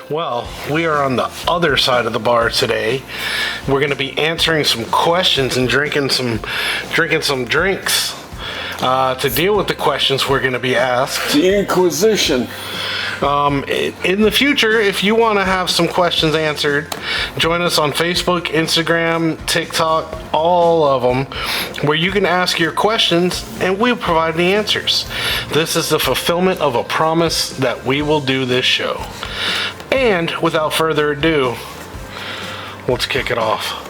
Well, we are on the other side of the bar today. We're going to be answering some questions and drinking some drinks to deal with the questions we're going to be asked. The Inquisition. In the future, if you want to have some questions answered, join us on Facebook, Instagram, TikTok, all of them, where you can ask your questions and we'll provide the answers. This is the fulfillment of a promise that we will do this show. And without further ado, let's kick it off.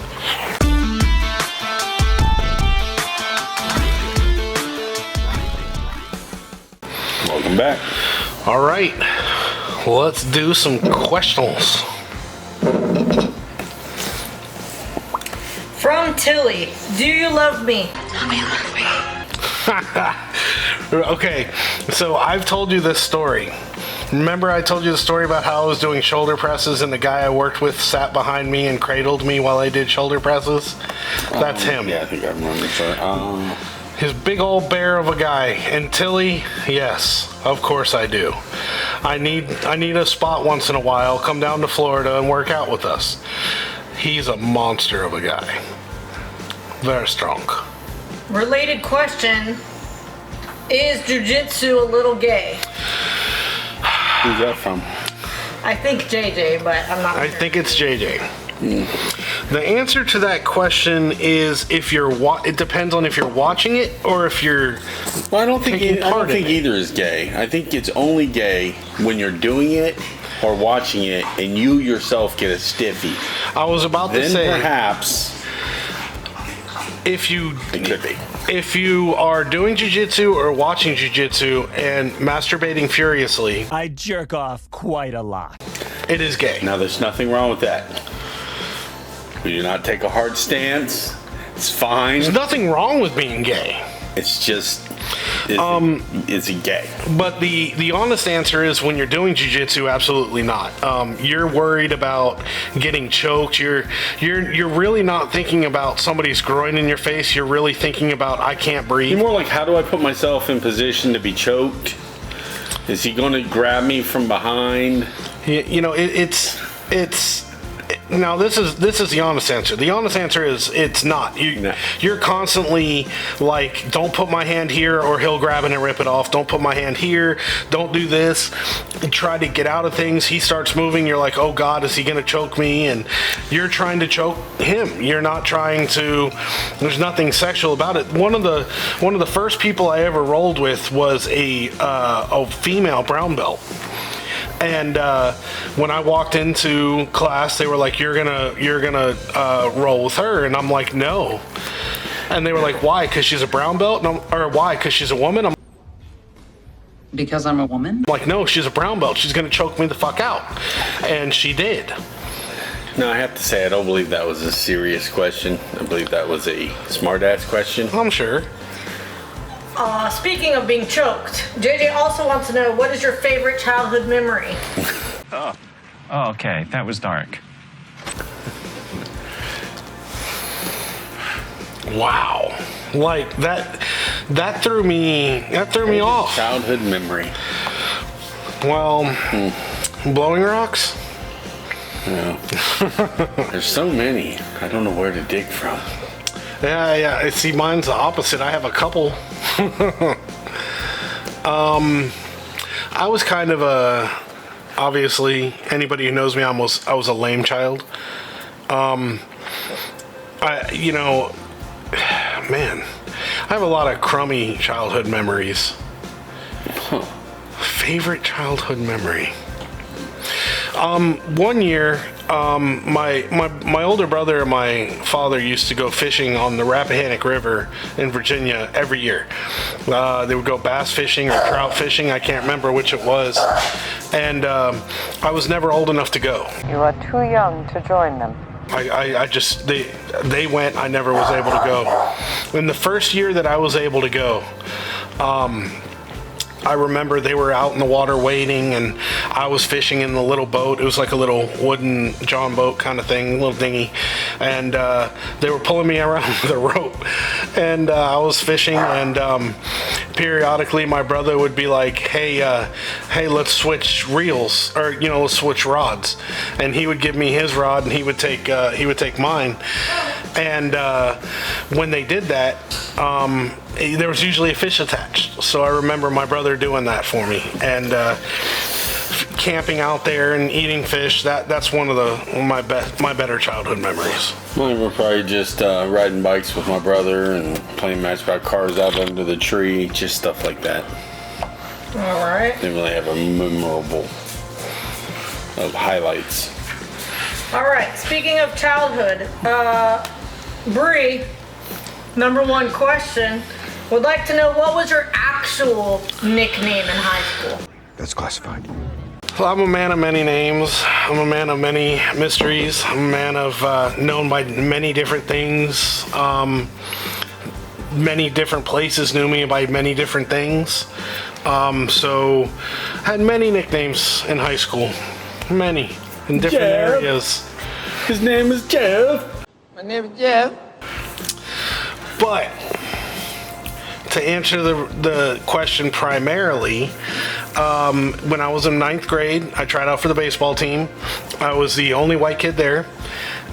Welcome back. All right, let's do some questionals. From Tilly, do you love me? Okay, so I've told you this story. Remember I told you the story about how I was doing shoulder presses and the guy I worked with sat behind me and cradled me while I did shoulder presses? That's him. Yeah, I think I remember. His big old bear of a guy. And Tilly, yes, of course I do. I need a spot once in a while. Come down to Florida and work out with us. He's a monster of a guy. Very strong. Related question. Is jujitsu a little gay? Who's that from? I think JJ, but I'm not sure. I think it's JJ. The answer to that question is if you're it depends on if you're watching it or if you're Well, I don't think part in it. either is gay. I think it's only gay when you're doing it or watching it and you yourself get a stiffy. I was about to Then say perhaps if you it could be. if you are doing jiu-jitsu or watching jiu-jitsu and masturbating furiously, I jerk off quite a lot. it is gay. Now, there's nothing wrong with that. You do not take a hard stance. It's fine. There's nothing wrong with being gay. It's just, it's a gay. But the honest answer is when you're doing jiu-jitsu, absolutely not. You're worried about getting choked. You're really not thinking about somebody's groin in your face. You're really thinking about I can't breathe. You're more like, how do I put myself in position to be choked? Is he going to grab me from behind? You know, it's now this is the honest answer. The honest answer is it's not. You're constantly like, don't put my hand here or he'll grab it and rip it off. Don't put my hand here. Don't do this. And try to get out of things. He starts moving. You're like, oh God, is he going to choke me? And you're trying to choke him. You're not trying to. There's nothing sexual about it. One of the first people I ever rolled with was a female brown belt. And when I walked into class, they were like, "You're gonna roll with her," and I'm like, "No." And they were like, "Why? Because she's a brown belt?" Or why? Because she's a woman? I'm Because I'm a woman? like, "No, she's a brown belt. She's gonna choke me the fuck out," and she did. No, I have to say, I don't believe that was a serious question. I believe that was a smart-ass question. I'm sure. Speaking of being choked, JJ also wants to know, what is your favorite childhood memory? Oh, okay. That was dark. Wow, like that threw me off. Childhood memory. Well, blowing rocks. Yeah. There's so many. I don't know where to dig from. Yeah. See, mine's the opposite. I have a couple. I was kind of obviously, anybody who knows me, I was a lame child. Man, I have a lot of crummy childhood memories. Favorite childhood memory. One year, my older brother and my father used to go fishing on the Rappahannock River in Virginia every year. They would go bass fishing or trout fishing. I can't remember which it was. And I was never old enough to go. You are too young to join them. They went, I never was able to go. In the first year that I was able to go, I remember they were out in the water waiting, and I was fishing in the little boat. It was like a little wooden John boat kind of thing, little dinghy, and they were pulling me around with a rope, and I was fishing, and periodically my brother would be like, hey, let's switch reels, or let's switch rods, and he would give me his rod, and he would take mine, and when they did that, there was usually a fish attached. So I remember my brother doing that for me, and camping out there and eating fish. That's one of my better childhood memories. Mine were probably just riding bikes with my brother and playing Matchbox cars out under the tree, just stuff like that. All right. Didn't really have a memorable of highlights. All right. Speaking of childhood, Bree, number one question. Would like to know, what was your actual nickname in high school? That's classified. Well, I'm a man of many names. I'm a man of many mysteries. I'm a man of known by many different things. Many different places knew me by many different things. So I had many nicknames in high school. Many. In different areas. His name is Jeff. My name is Jeff. But to answer the question primarily, when I was in 9th grade, I tried out for the baseball team. I was the only white kid there,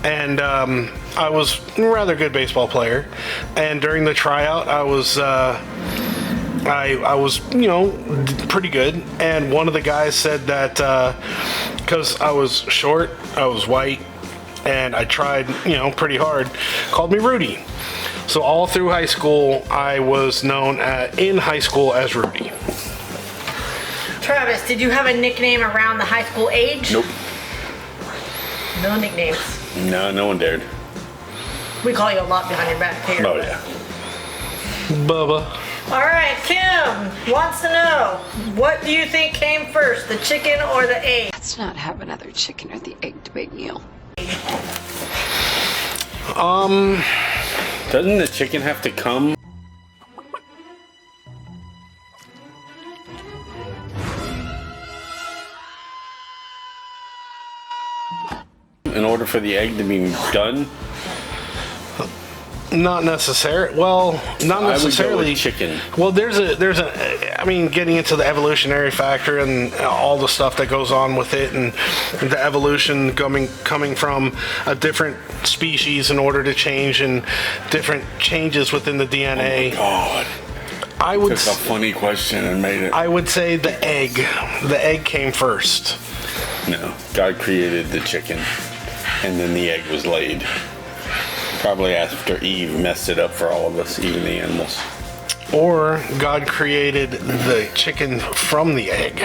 and I was a rather good baseball player. And during the tryout, I was pretty good. And one of the guys said that because I was short, I was white, and I tried pretty hard, called me Rudy. So all through high school, I was known in high school as Rudy. Travis, did you have a nickname around the high school age? Nope. No nicknames. No one dared. We call you a lot behind your back here. Oh yeah. Bubba. All right, Kim wants to know, what do you think came first, the chicken or the egg? Let's not have another chicken or the egg debate, Neil. Doesn't the chicken have to come? In order for the egg to be done? Not necessarily. Well, not necessarily. I would go with chicken. Well, there's a. I mean, getting into the evolutionary factor and all the stuff that goes on with it, and the evolution coming from a different species in order to change, and different changes within the DNA. Oh my God. I would. Took a funny question and made it. I would say the egg. The egg came first. No, God created the chicken, and then the egg was laid. Probably after Eve messed it up for all of us, even the animals. Or God created the chicken from the egg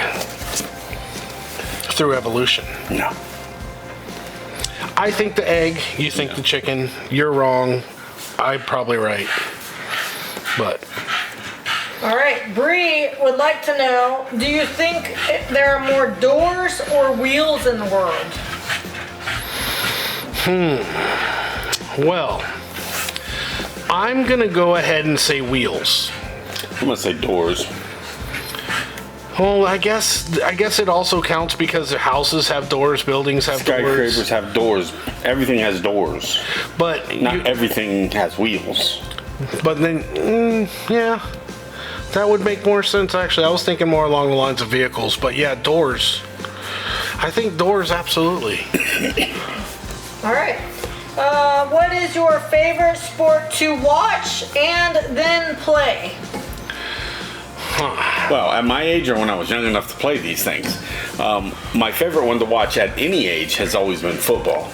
through evolution. No. I think the egg, you think the chicken. You're wrong. I'm probably right. But. All right, Bree would like to know, do you think there are more doors or wheels in the world? Well, I'm going to go ahead and say wheels. I'm going to say doors. Well, I guess it also counts because houses have doors, buildings have Skyscrapers doors. have doors. Everything has doors. But Not everything has wheels. But then, yeah, that would make more sense, actually. I was thinking more along the lines of vehicles. But yeah, doors. I think doors, absolutely. All right. What is your favorite sport to watch and then play? Well, at my age or when I was young enough to play these things, my favorite one to watch at any age has always been football.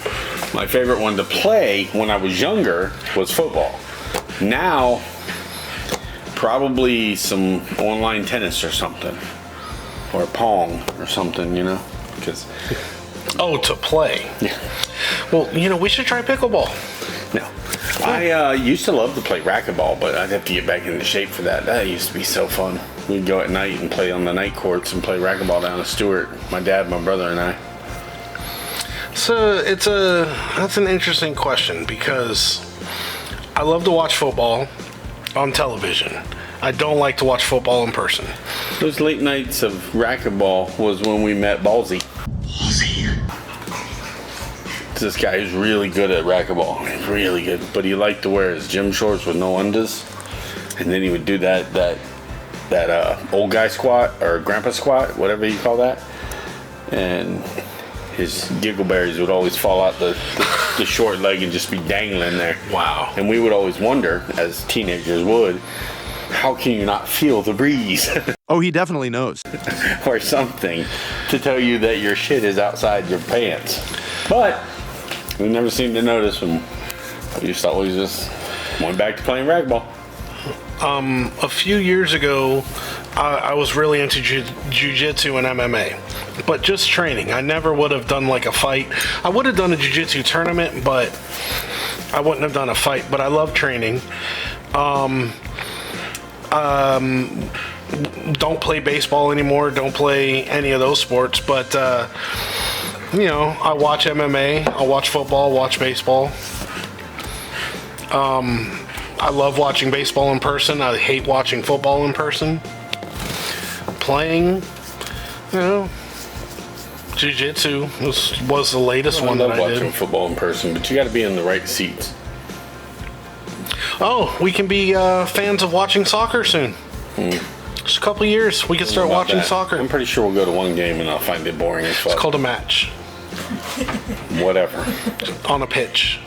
My favorite one to play when I was younger was football. Now, probably some online tennis or something. Or Pong or something, because... Oh, to play. Yeah. Well, we should try pickleball. No. I used to love to play racquetball, but I'd have to get back into shape for that. That used to be so fun. We'd go at night and play on the night courts and play racquetball down at Stewart. My dad, my brother, and I. So that's an interesting question because I love to watch football on television. I don't like to watch football in person. Those late nights of racquetball was when we met Ballsy. This guy is really good at racquetball. He's really good, but he liked to wear his gym shorts with no undies, and then he would do that old guy squat or grandpa squat, whatever you call that, and his giggleberries would always fall out the short leg and just be dangling there. Wow. And we would always wonder, as teenagers would, how can you not feel the breeze? Oh, he definitely knows. Or something to tell you that your shit is outside your pants. But we never seemed to notice, and we just always just went back to playing racquetball. A few years ago, I was really into jiu-jitsu and MMA, but just training. I never would have done like a fight. I would have done a jiu-jitsu tournament, but I wouldn't have done a fight. But I love training. Don't play baseball anymore. Don't play any of those sports. But you know, I watch MMA. I watch football. Watch baseball. I love watching baseball in person. I hate watching football in person. Playing, you know, jiu-jitsu was the latest one that I love watching did. football in person, but you got to be in the right seats. Oh, we can be fans of watching soccer soon. Just a couple years, we can start About watching that. soccer. I'm pretty sure we'll go to one game and I'll find it boring as fuck. It's called a match Whatever. on a pitch.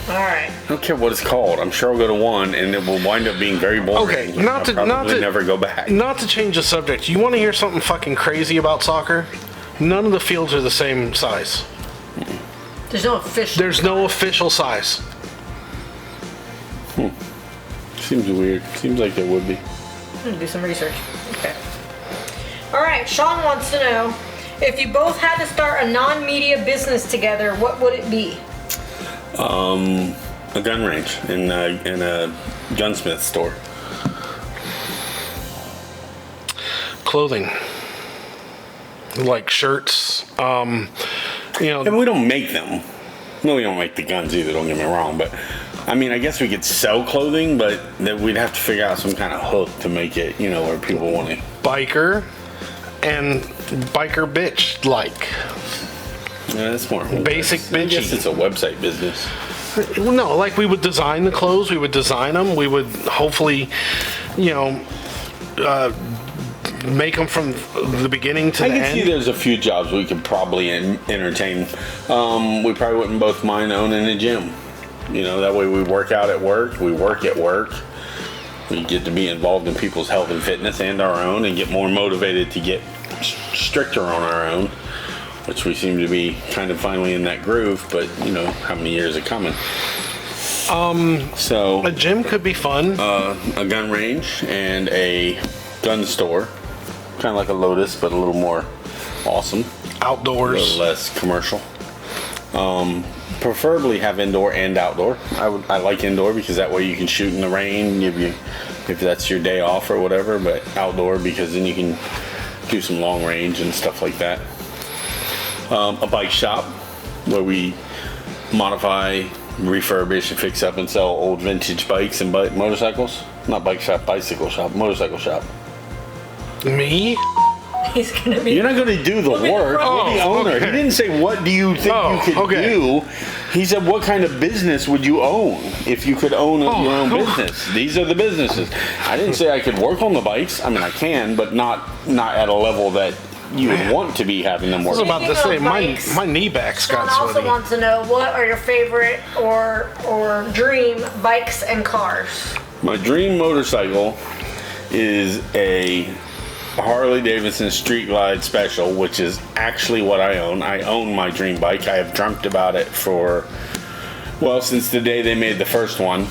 All right. I don't care what it's called. I'm sure I'll go to one and it will wind up being very boring. Okay, and I'll probably never go back. Not to change the subject. You want to hear something fucking crazy about soccer? None of the fields are the same size. There's no official. There's no official size. Seems weird. Seems like there would be. I'm gonna do some research. Okay. All right. Sean wants to know if you both had to start a non-media business together, what would it be? A gun range in a gunsmith store. Clothing, like shirts. You know, And we don't make them. No, we don't make the guns either, don't get me wrong. But, I mean, I guess we could sell clothing, but then we'd have to figure out some kind of hook to make it, you know, where people want it. biker and biker bitch like. Yeah, that's more. Basic I guess bitchy. it's a website business. Well, no, like we would design the clothes, we would design them, we would hopefully, you know, make them from the beginning to I the can end. see there's a few jobs we could probably entertain. We probably wouldn't both mind owning a gym. You know, that way we work out at work, we work at work. We get to be involved in people's health and fitness and our own and get more motivated to get stricter on our own, which we seem to be kind of finally in that groove, but you know, how many years are coming? So A gym could be fun. a gun range and a gun store, kind of like a Lotus, but a little more awesome, a Outdoors. little less commercial. Preferably have indoor and outdoor. I like indoor because that way you can shoot in the rain, if that's your day off or whatever. But outdoor because then you can do some long range and stuff like that. A bike shop where we modify, refurbish, and fix up and sell old vintage bikes and motorcycles. Not bike shop, bicycle shop, motorcycle shop. Me? He's gonna be. You're not going to do the work. You're the owner. okay. He didn't say, what do you think you could do? He said, what kind of business would you own if you could own your own business? These are the businesses. I didn't say I could work on the bikes. I mean, I can, but not at a level that you would want to be having them I was work. about to Speaking say, of my bikes, knee back's Sean got also sweaty. wants to know what are your favorite or dream bikes and cars? My dream motorcycle is a Harley Davidson Street Glide Special, which is actually what I own. I own my dream bike. I have dreamt about it since the day they made the first one.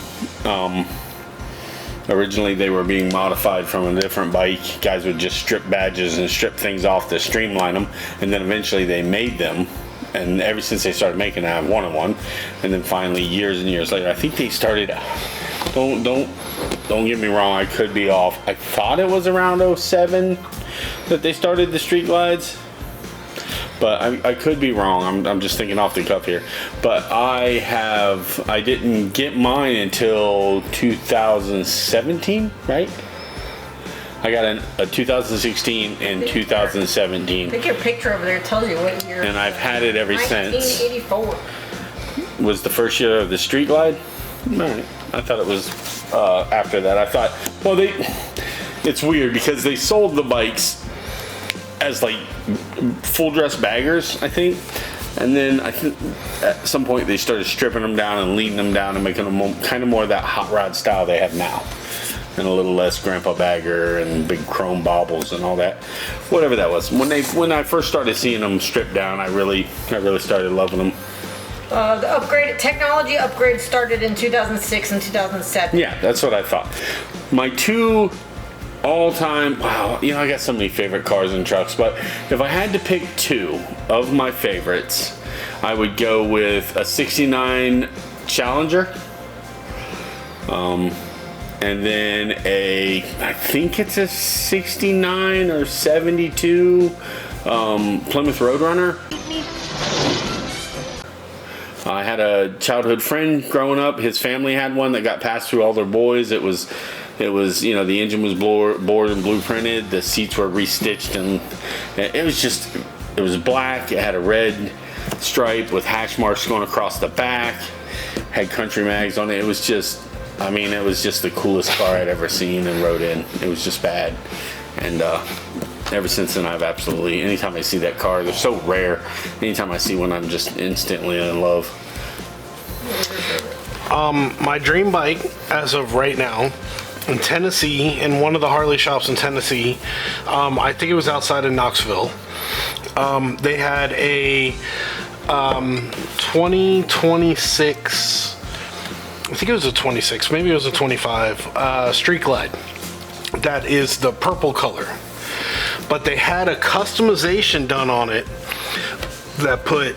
Originally they were being modified from a different bike. Guys would just strip badges and strip things off to streamline them, and then eventually they made them. And ever since they started making it, I've wanted one. And then finally, years and years later, I think they started. Don't get me wrong, I could be off. I thought it was around 07 that they started the Street Glides, but I could be wrong. I'm just thinking off the cuff here. But I didn't get mine until 2017, right? I got a 2016 and 2017. I think your picture over there tells you what year. And I've had it ever since. 1984. Was the first year of the Street Glide? All right. I thought it was after that. I thought, well, it's weird because they sold the bikes as like full dress baggers, I think. And then I think at some point they started stripping them down and leading them down and making them kind of more of that hot rod style they have now. And a little less grandpa bagger and big chrome baubles and all that. Whatever that was. When I first started seeing them stripped down, I really started loving them. The technology upgrade started in 2006 and 2007. Yeah, that's what I thought. My two all-time, wow, you know, I got so many favorite cars and trucks, but if I had to pick two of my favorites, I would go with a 69 Challenger. And then I think it's a 69 or 72 Plymouth Roadrunner. I had a childhood friend growing up. His family had one that got passed through all their boys. It was, you know, the engine was bored and blueprinted. The seats were restitched, and it was black. It had a red stripe with hash marks going across the back. Had country mags on it. It was just the coolest car I'd ever seen and rode in. It was just bad. And ever since then, I've absolutely, anytime I see that car, they're so rare. Anytime I see one, I'm just instantly in love. My dream bike, as of right now, in Tennessee, in one of the Harley shops in Tennessee, I think it was outside of Knoxville, they had a 2026, I think it was a 26, maybe it was a 25, Street Glide. That is the purple color. But they had a customization done on it that put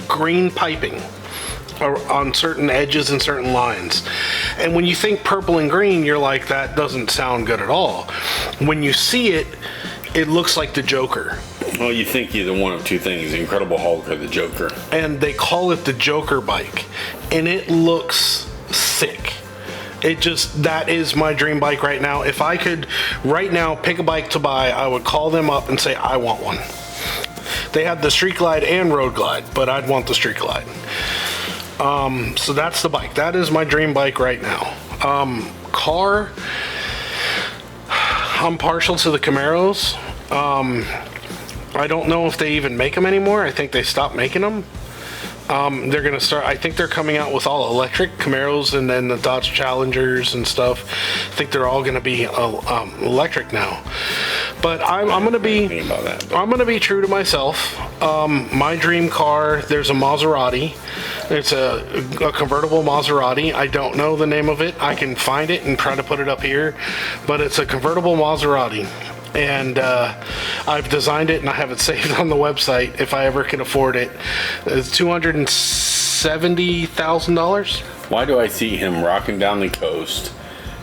green piping on certain edges and certain lines. And when you think purple and green, you're like, that doesn't sound good at all. When you see it, it looks like the Joker. Well, you think either one of two things, the Incredible Hulk or the Joker. And they call it the Joker bike. And it looks sick. That is my dream bike right now. If I could right now pick a bike to buy, I would call them up and say, I want one. They had the Street Glide and Road Glide, but I'd want the Street Glide. So that's the bike. That is my dream bike right now. Car, I'm partial to the Camaros. I don't know if they even make them anymore. I think they stopped making them. They're going to start, I think they're coming out with all electric Camaros and then the Dodge Challengers and stuff. I think they're all going to be electric now. But I'm going to be true to myself. My dream car, there's a Maserati. It's a convertible Maserati. I don't know the name of it. I can find it and try to put it up here. But it's a convertible Maserati. And I've designed it and I have it saved on the website if I ever can afford it. It's $270,000. Why do I see him rocking down the coast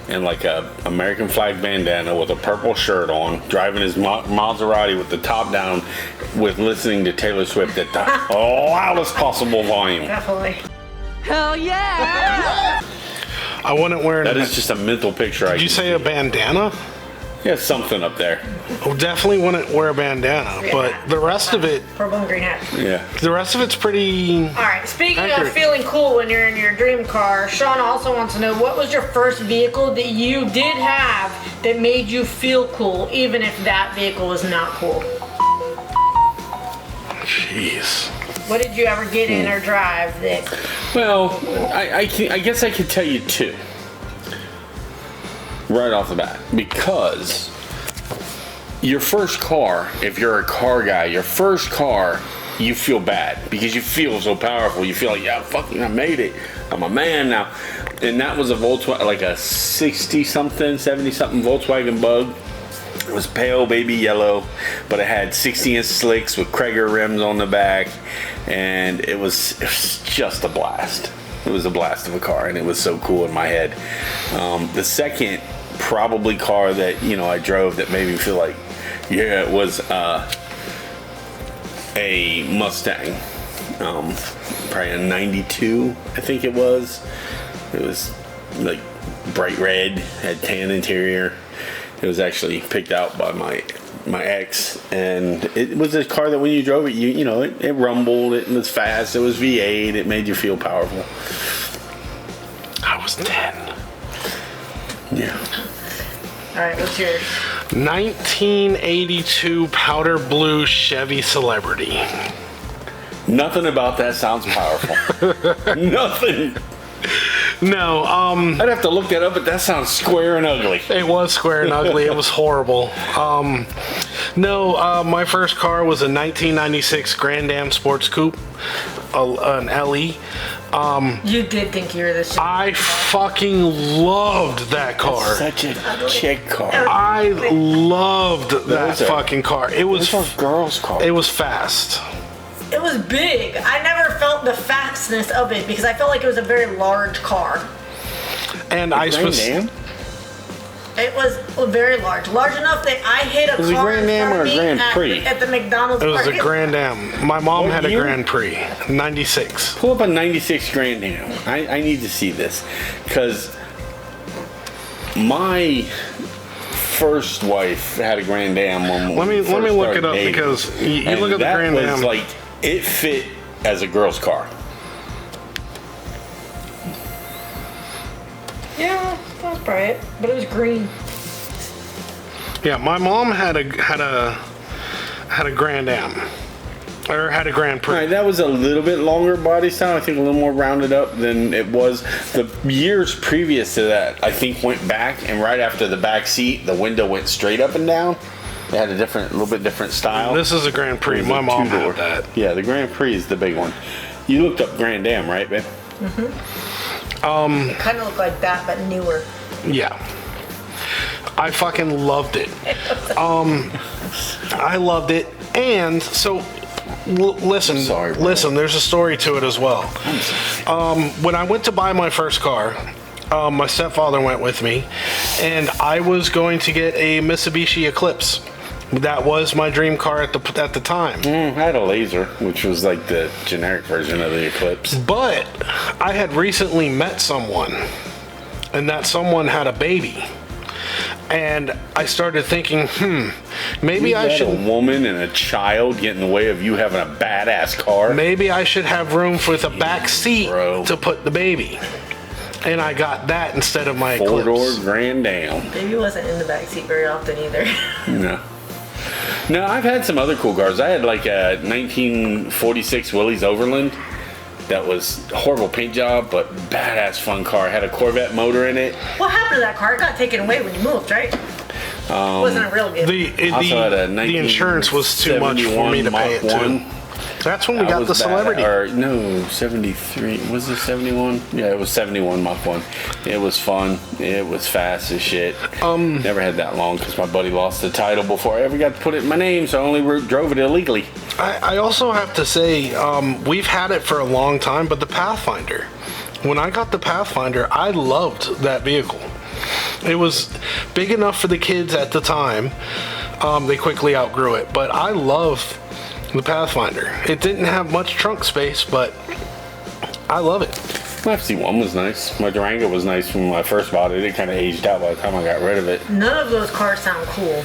in like a American flag bandana with a purple shirt on, driving his Maserati with the top down, with listening to Taylor Swift at the loudest possible volume? Definitely. Hell yeah! I wouldn't wear That is just a mental picture. Did you say a bandana? Yeah, something up there. I definitely wouldn't wear a bandana, but the rest of it, Purple and green hat. Yeah. the rest of it's pretty. All right. Speaking Accurate. of feeling cool when you're in your dream car, Sean also wants to know, what was your first vehicle that you did have that made you feel cool, even if that vehicle was not cool? Jeez. What did you ever get in or drive that? Well, I guess I could tell you two. Right off the bat, because your first car, if you're a car guy, your first car, you feel bad because you feel so powerful. You feel like, yeah, fucking, I made it. I'm a man now. And that was a Volkswagen, like a 60-something, 70-something Volkswagen Bug. It was pale baby yellow, but it had 60-inch slicks with Krager rims on the back, and it was just a blast. It was a blast of a car, and it was so cool in my head. The second probably car that, you know, I drove that made me feel like, yeah, it was a Mustang. Probably a 92, I think it was. It was like bright red, had tan interior, It was actually picked out by my ex, and it was a car that when you drove it, you know, it rumbled, it was fast, it was V8, it made you feel powerful. I was 10. Yeah. All right, what's yours? 1982 powder blue Chevy Celebrity. Nothing about that sounds powerful. Nothing. No, I'd have to look that up, but that sounds square and ugly. it was square and ugly. It was horrible. My first car was a 1996 Grand Am Sports Coupe, an LE. You did think you were the shit. I fucking loved that car. Such a chick car. I loved that Those are- fucking car. It was Those are girls' cars. it was fast. It was big. I never felt the fastness of it because I felt like it was a very large car. And I Grand was Am? It was very large. Large enough that I hit a Was it car Grand in Am front or of a me Grand Prix? at the McDonald's It was a parking Grand Am. My mom What had a year? Grand Prix, 96. Pull up a 96 Grand Am. I need to see this. Because my first wife had a Grand Am when Let me we first look started it up dating. because you And look at the that Grand was Am. like, it fit as a girl's car. Yeah, that's probably it. But it was green. Yeah, my mom had a Grand Am, or had a Grand Prix. Right, that was a little bit longer body style. I think a little more rounded up than it was. The years previous to that, I think, went back, and right after the back seat, the window went straight up and down. It had a little bit different style. This is a Grand Prix. It was My a mom two-door. had that. Yeah, the Grand Prix is the big one. You looked up Grand Am, right, babe? It kind of looked like that, but newer. Yeah. I fucking loved it. I loved it. And so, listen, Sorry, bro. listen, there's a story to it as well. When I went to buy my first car, my stepfather went with me, and I was going to get a Mitsubishi Eclipse. That was my dream car at the time. I had a Laser, which was like the generic version of the Eclipse. But I had recently met someone, and that someone had a baby. And I started thinking, maybe You I let should. a woman and a child get in the way of you having a badass car. Maybe I should have room with a back seat Bro. to put the baby. And I got that instead of my Four-door Eclipse. Grand Am. Baby wasn't in the backseat very often either. No, I've had some other cool cars. I had like a 1946 Willys Overland. That was a horrible paint job, but badass fun car. Had a Corvette motor in it. What happened to that car? It got taken away when you moved, right? Wasn't a real good. Also had a The insurance was too much for me to pay it Mach to. 1. That's when we got the Celebrity. 73. Was it 71? Yeah, it was 71 Mach 1. It was fun. It was fast as shit. Never had that long because my buddy lost the title before I ever got to put it in my name, so I only drove it illegally. I also have to say, we've had it for a long time, but the Pathfinder. When I got the Pathfinder, I loved that vehicle. It was big enough for the kids at the time. They quickly outgrew it, but I love the Pathfinder. It didn't have much trunk space, but I love it. My FC1 was nice. My Durango was nice when I first bought it. It kind of aged out by the time I got rid of it. None of those cars sound cool.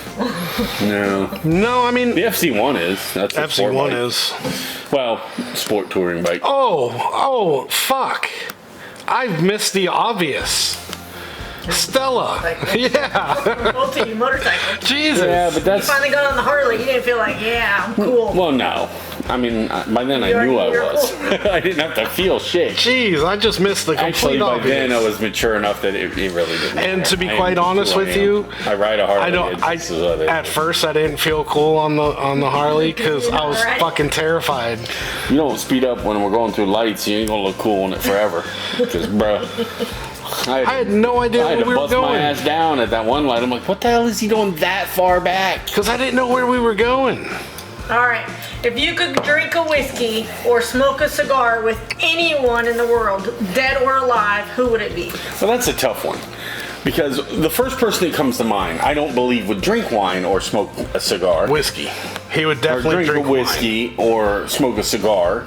No. No, I mean, The FC1 is. That's a sport FC1 bike. is. Well, sport touring bike. Oh, fuck. I've missed the obvious. Stella. Yeah. Motorcycle. Jesus. Yeah, but You that's... finally got on the Harley. You didn't feel like, yeah, I'm cool. Well, no. I mean, by then I knew I was. I didn't have to feel shit. Jeez, I just missed the complete Actually, by obvious. then I was mature enough that it really didn't matter. And to be I quite am honest who I with am. you, I ride a Harley. I don't. At first, I didn't feel cool on the Harley because I was Right. fucking terrified. You don't speed up when we're going through lights. You ain't gonna look cool on it forever. Because, bro, I had no idea I had where to we were bust my going ass down at that one light. I'm like, what the hell is he doing that far back? because I didn't know where we were going. All right. If you could drink a whiskey or smoke a cigar with anyone in the world, dead or alive, who would it be? Well, that's a tough one. Because the first person that comes to mind, I don't believe would drink wine or smoke a cigar. Whiskey. He would Or definitely drink drink a whiskey or smoke a cigar.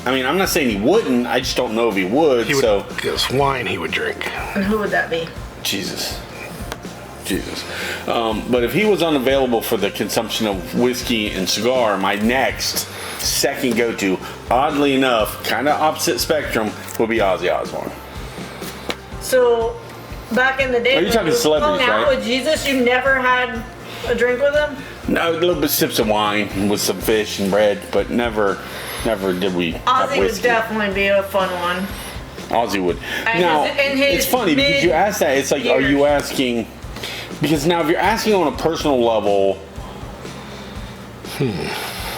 I mean, I'm not saying he wouldn't. I just don't know if he would. Wine. He would. So, Because wine he would drink. And who would that be? Jesus. Jesus. But if he was unavailable for the consumption of whiskey and cigar, my next second go-to, oddly enough, kind of opposite spectrum, would be Ozzy Osbourne. So, back in the day, Are you talking celebrities, hung out right? with Jesus, you never had a drink with him? No, a little bit sips of wine with some fish and bread, but never did we have Ozzy would whiskey. definitely be a fun one. Ozzy would. And Now, in his it's funny because you ask that. It's like, are mid-years. you asking? Because now, if you're asking on a personal level,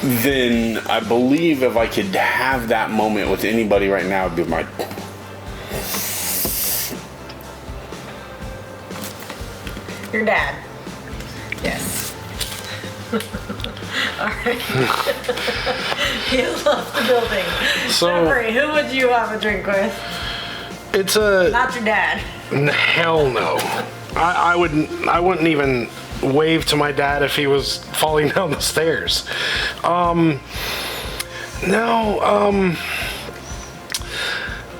then I believe if I could have that moment with anybody right now, it'd be my. Your dad. Yes. Alright. He left the building. So- Jeffrey, who would you have a drink with? It's a Not your dad. hell no. I wouldn't even wave to my dad if he was falling down the stairs.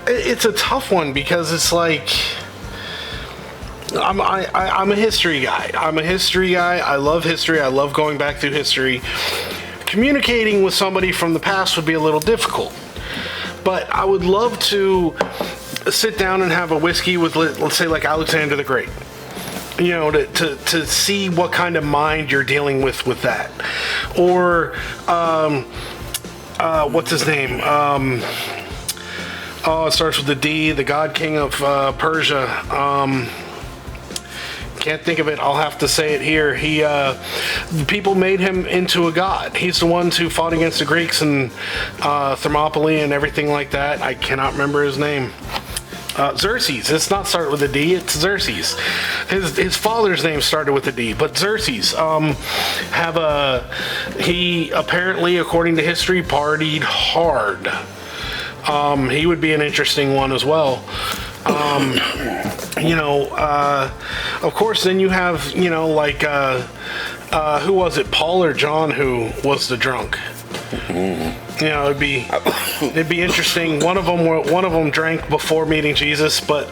It's a tough one because it's like I'm a history guy. I love history. I love going back through history. Communicating with somebody from the past would be a little difficult, but I would love to sit down and have a whiskey with, let's say, like Alexander the Great. You know, to see what kind of mind you're dealing with that, or what's his name? It starts with the D. The God King of Persia. Can't think of it. I'll have to say it here. The people made him into a god. He's the ones who fought against the Greeks in Thermopylae and everything like that. I cannot remember his name. Xerxes. It's not started with a D. It's Xerxes. His father's name started with a D, but Xerxes. He apparently, according to history, partied hard. He would be an interesting one as well. Of course, then you have, like, who was it, Paul or John, who was the drunk? It'd be interesting. One of them drank before meeting Jesus, but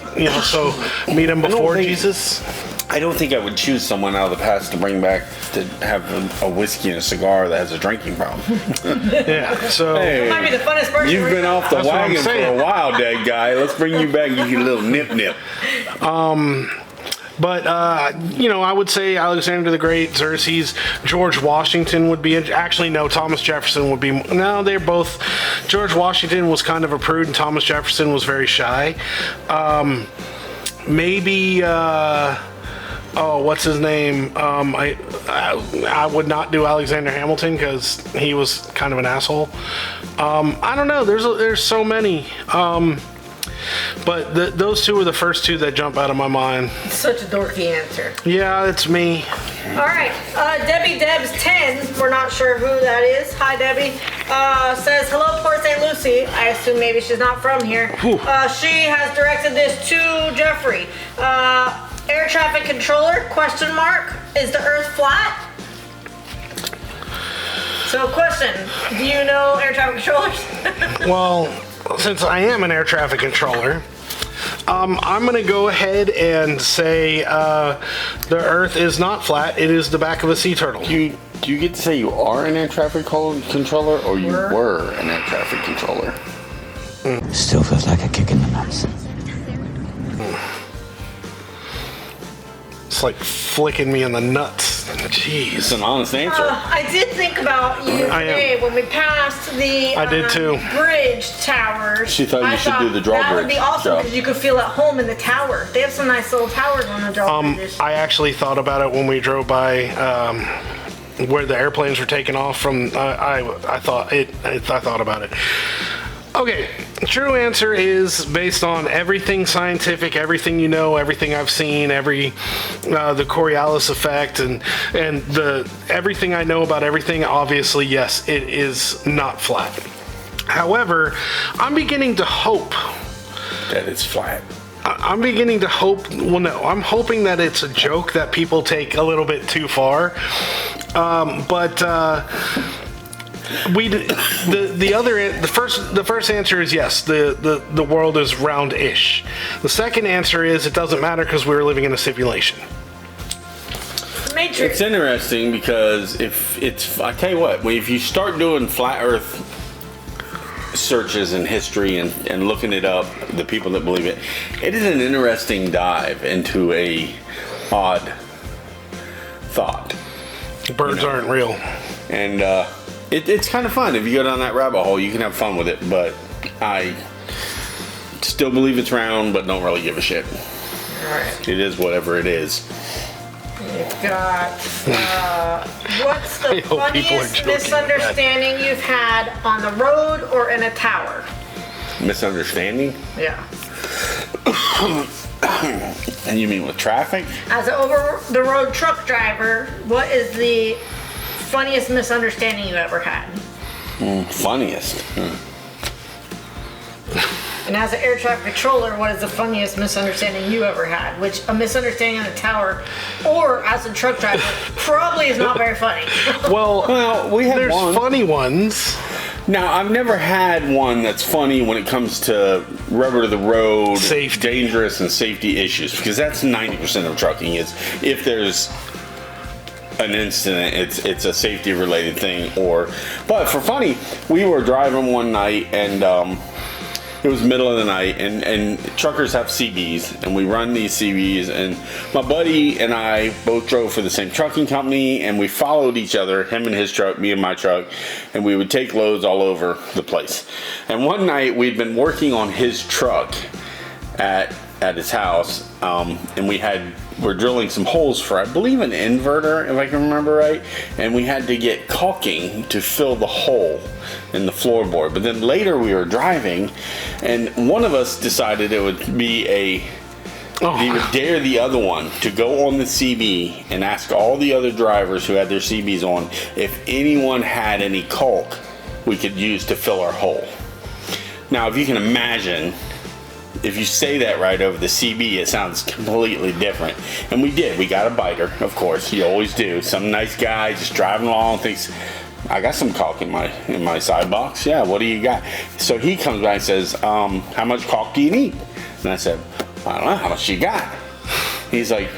so meet him before Jesus. I don't think I would choose someone out of the past to bring back to have a whiskey and a cigar that has a drinking problem. Yeah, so Hey, Might be the funnest person. you've been off the That's what I'm wagon for saying. a while, dead guy. Let's bring you back. You get a little nip. But I would say Alexander the Great, Xerxes, George Washington would be. Actually, no, Thomas Jefferson would be. No, they're both. George Washington was kind of a prude, and Thomas Jefferson was very shy. Maybe. What's his name? I would not do Alexander Hamilton because he was kind of an asshole. I don't know. There's so many. But those two are the first two that jump out of my mind. Such a dorky answer. Yeah, it's me. All right, Debbie Debs 10. We're not sure who that is. Hi, Debbie. Says hello, Port St. Lucie. I assume maybe she's not from here. She has directed this to Jeffrey. Air traffic controller? Question mark. Is the Earth flat? So, question. Do you know air traffic controllers? Well, since I am an air traffic controller, I'm going to go ahead and say the Earth is not flat. It is the back of a sea turtle. Do you get to say you are an air traffic controller or you were an air traffic controller? Still feels like a kick in the nuts. It's like flicking me in the nuts. Jeez. It's an honest answer. I did think about you today when we passed the I did too. bridge towers. She thought you should do the drawbridge That would be awesome job. because you could feel at home in the tower. They have some nice little towers on the drawbridges. I actually thought about it when we drove by where the airplanes were taking off from. I thought about it. Okay, true answer is based on everything scientific, everything you know, everything I've seen, the Coriolis effect, and the everything I know about everything. Obviously, yes, it is not flat. However, I'm beginning to hope That it's flat. I'm beginning to hope. Well, no, I'm hoping that it's a joke that people take a little bit too far. The first answer is yes. The world is round-ish. The second answer is it doesn't matter because we're living in a simulation. Matrix. It's interesting because I tell you what, if you start doing flat Earth searches in history and looking it up, the people that believe it, it is an interesting dive into a odd thought. Birds aren't real. And it's kind of fun. If you go down that rabbit hole, you can have fun with it. But I still believe it's round, but don't really give a shit. Alright. It is whatever it is. You've got, what's the funniest misunderstanding you've had on the road or in a tower? Misunderstanding? Yeah. And you mean with traffic? As an over-the-road truck driver, what is the funniest misunderstanding you ever had? Funniest? And as an air traffic controller, what is the funniest misunderstanding you ever had? Which a misunderstanding on the tower, or as a truck driver, probably is not very funny. Well, we have there's one. funny ones. Now, I've never had one that's funny when it comes to rubber to the road, Safety. dangerous and safety issues, because that's 90% of trucking is if there's an incident, it's a safety related thing. But for funny, we were driving one night and it was middle of the night, and truckers have CBs, and we run these CBs, and my buddy and I both drove for the same trucking company, and we followed each other, him and his truck, me and my truck, and we would take loads all over the place. And one night, we'd been working on his truck at his house, and we're drilling some holes for, I believe, an inverter, if I can remember right, and we had to get caulking to fill the hole in the floorboard. But then later we were driving, and one of us decided it would be he would dare the other one to go on the CB and ask all the other drivers who had their CBs on if anyone had any caulk we could use to fill our hole. Now, if you can imagine, if you say that right over the CB, it sounds completely different. And we did. We got a biter, of course. You always do. Some nice guy just driving along thinks, I got some caulk in my side box. Yeah, what do you got? So he comes back and says, how much caulk do you need? And I said, I don't know. How much you got? He's like,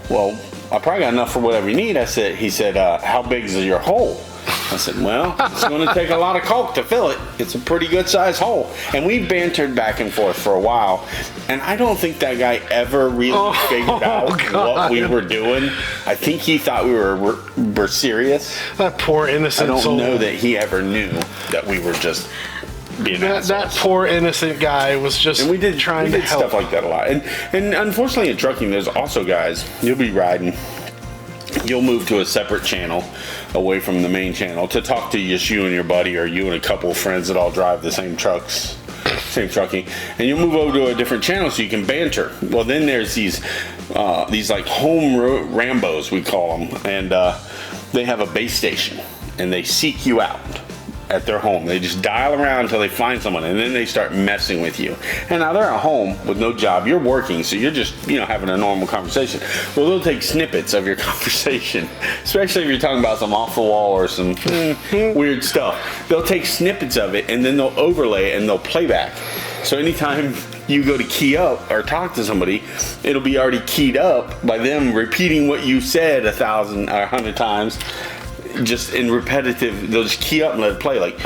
well, I probably got enough for whatever you need. He said, how big is your hole? I said, well, it's going to take a lot of caulk to fill it. It's a pretty good sized hole. And we bantered back and forth for a while. And I don't think that guy ever really figured out what we were doing. I think he thought we were serious. That poor innocent soul. I don't know that he ever knew that we were just being assholes. That poor innocent guy was just trying to help. Stuff like that a lot. And unfortunately in trucking, there's also guys, you'll be riding, you'll move to a separate channel away from the main channel to talk to just you and your buddy, or you and a couple of friends that all drive the same trucking, and you'll move over to a different channel so you can banter. Well, then there's these like home Rambos, we call them, and they have a base station, and they seek you out at their home. They just dial around until they find someone, and then they start messing with you. And now they're at home with no job. You're working, so you're just, having a normal conversation. Well, they'll take snippets of your conversation, especially if you're talking about some off the wall or some weird stuff. They'll take snippets of it, and then they'll overlay it, and they'll play back. So anytime you go to key up or talk to somebody, it'll be already keyed up by them repeating what you said 1,000 or 100 times. Just in repetitive, they'll just key up and let it play like,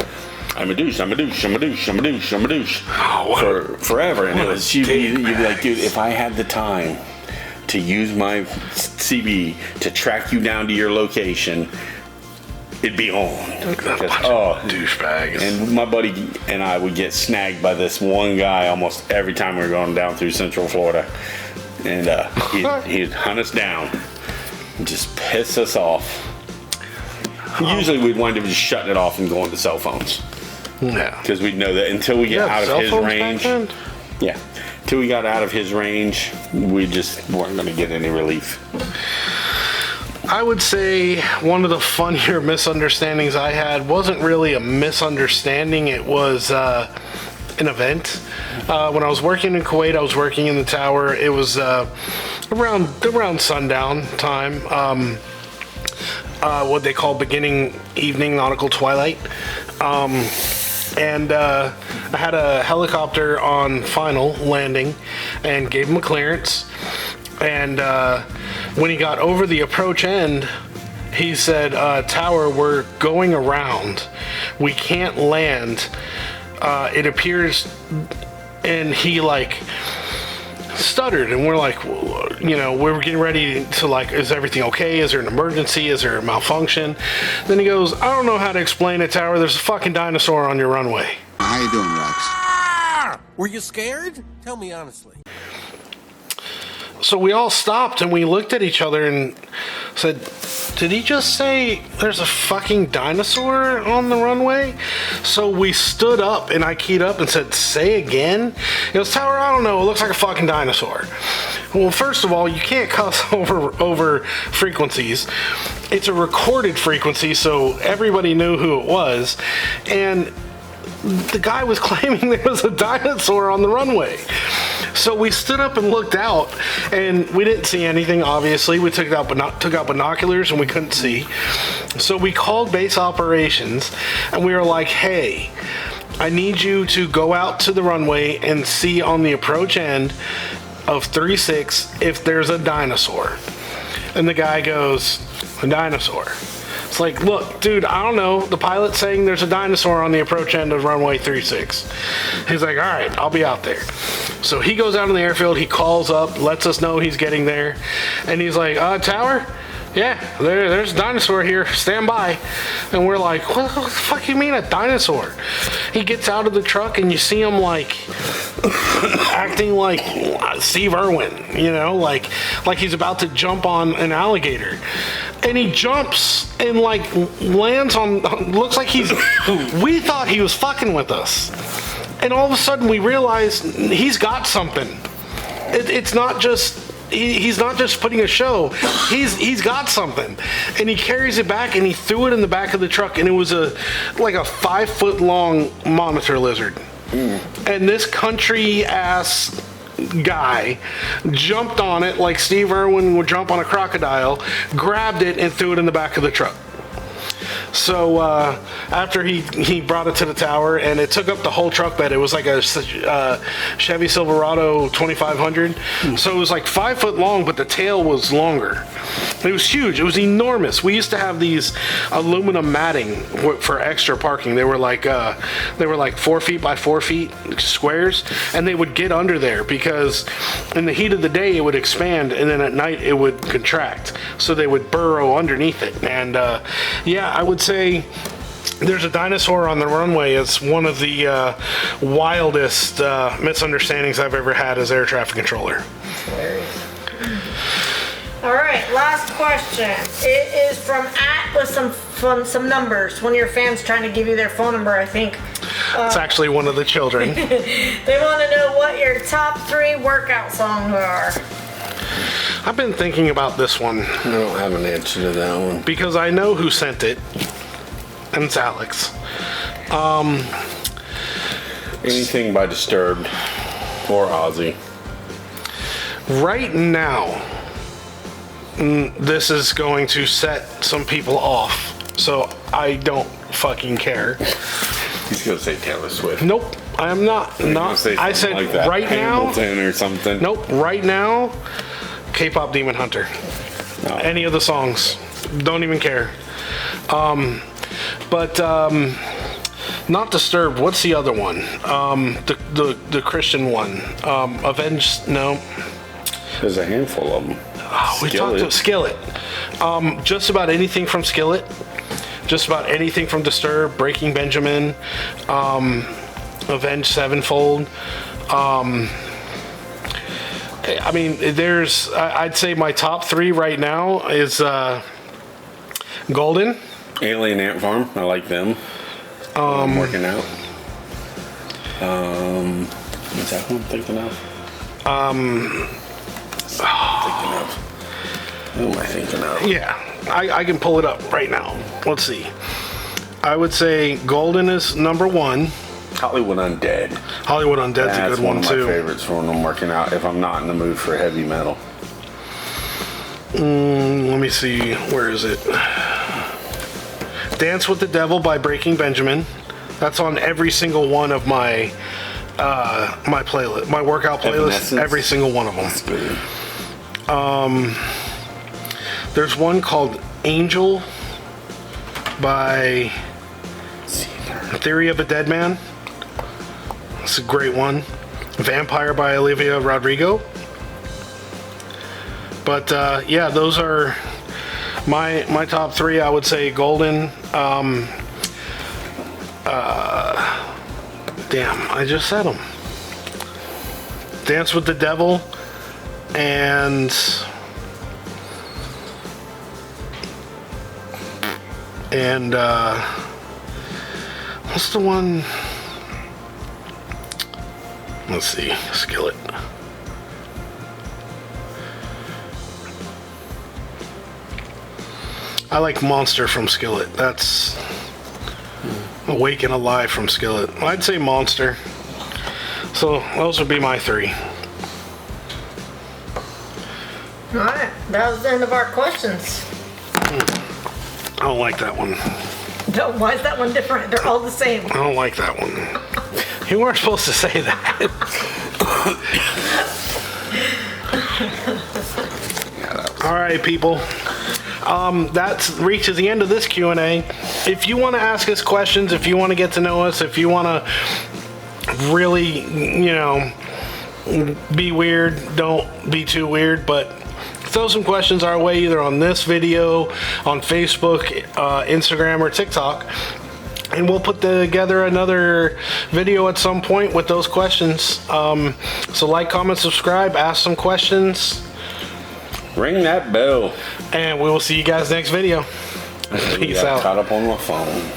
I'm a douche, I'm a douche, I'm a douche, I'm a douche, I'm a douche, for forever. And you'd be like, dude, if I had the time to use my CB to track you down to your location, it'd be on. Douchebags. And my buddy and I would get snagged by this one guy almost every time we were going down through Central Florida. And he'd hunt us down and just piss us off. Usually we'd wind up just shutting it off and going to cell phones. Yeah. Because we'd know that until we get out of his range. Yeah. Until we got out of his range, we just weren't going to get any relief. I would say one of the funnier misunderstandings I had wasn't really a misunderstanding. It was an event. When I was working in Kuwait, I was working in the tower. It was around sundown time. What they call beginning evening nautical twilight. And I had a helicopter on final landing and gave him a clearance. And when he got over the approach end, he said, Tower, we're going around. We can't land. It appears, and he like stuttered, and we're like, we were getting ready to like, is everything okay? Is there an emergency? Is there a malfunction? Then he goes, I don't know how to explain it, Tower. There's a fucking dinosaur on your runway. How you doing, Rex? Were you scared? Tell me honestly. So we all stopped and we looked at each other and said, did he just say there's a fucking dinosaur on the runway? So we stood up and I keyed up and said, say again? He goes, Tower, I don't know. It looks like a fucking dinosaur. Well, first of all, you can't cuss over frequencies. It's a recorded frequency, so everybody knew who it was. And the guy was claiming there was a dinosaur on the runway. So we stood up and looked out, and we didn't see anything, obviously. We took out binoculars, and we couldn't see. So we called base operations, and we were like, hey, I need you to go out to the runway and see on the approach end of 36 if there's a dinosaur. And the guy goes, a dinosaur. It's like, look, dude, I don't know. The pilot's saying there's a dinosaur on the approach end of runway 36. He's like, all right, I'll be out there. So he goes out on the airfield. He calls up, lets us know he's getting there. And he's like, Tower? Yeah, there's a dinosaur here. Stand by. And we're like, what the fuck you mean a dinosaur? He gets out of the truck and you see him like acting like Steve Irwin, like he's about to jump on an alligator. And he jumps and like lands on, looks like we thought he was fucking with us. And all of a sudden we realize he's got something. It's not just, he's not just putting a show. He's got something, and he carries it back and he threw it in the back of the truck, and it was like a 5-foot long monitor lizard. And this country ass guy jumped on it like Steve Irwin would jump on a crocodile, grabbed it and threw it in the back of the truck. So after he brought it to the tower, and it took up the whole truck bed. It was like a Chevy Silverado 2500. So it was like 5 foot long, but the tail was longer. It was huge. It was enormous. We used to have these aluminum matting for extra parking. They were like 4 feet by 4 feet squares, and they would get under there because in the heat of the day it would expand, and then at night it would contract. So they would burrow underneath it. And I would say there's a dinosaur on the runway is one of the wildest misunderstandings I've ever had as air traffic controller. All right, last question. It is from with some numbers. One of your fans trying to give you their phone number, I think. It's actually one of the children. They want to know what your top 3 workout songs are. I've been thinking about this one. I don't have an answer to that one. Because I know who sent it, and it's Alex. Anything by Disturbed or Ozzy. Right now, this is going to set some people off, so I don't fucking care. He's gonna say Taylor Swift. Nope, I am not. I said like that. right Hamilton now or something. Nope, right now, K-pop Demon Hunter. No. Any of the songs, don't even care. But not Disturbed. What's the other one? The Christian one. Avenged. No. There's a handful of them. We talked to Skillet. Just about anything from Skillet. Just about anything from Disturbed, Breaking Benjamin, Avenged Sevenfold. I mean, I'd say my top 3 right now is Golden. Alien Ant Farm. I like them. I'm working out. What's that one I'm thinking of? Who am I thinking of? Yeah, I can pull it up right now. Let's see. I would say Golden is number 1. Hollywood Undead. Hollywood Undead's a good one too. That's one of my favorites for when I'm working out, if I'm not in the mood for heavy metal. Let me see. Where is it? Dance with the Devil by Breaking Benjamin. That's on every single one of my my playlist, my workout playlist. Every single one of them. That's good. There's one called Angel by Theory of a Dead Man. It's a great one. Vampire by Olivia Rodrigo. But yeah, those are my top 3. I would say Golden. Damn, I just said them. Dance with the Devil and what's the one? Let's see, Skillet. I like Monster from Skillet. That's Awake and Alive from Skillet. I'd say Monster. So those would be my 3. Alright, that was the end of our questions. I don't like that one. No, why is that one different? They're all the same. I don't like that one. You weren't supposed to say that. All right, people. That reaches the end of this Q&A. If you want to ask us questions, if you want to get to know us, if you want to really, be weird, don't be too weird, but throw some questions our way, either on this video, on Facebook, Instagram, or TikTok, and we'll put together another video at some point with those questions. So like, comment, subscribe, ask some questions. Ring that bell. And we will see you guys next video. Peace out. Caught up on my phone.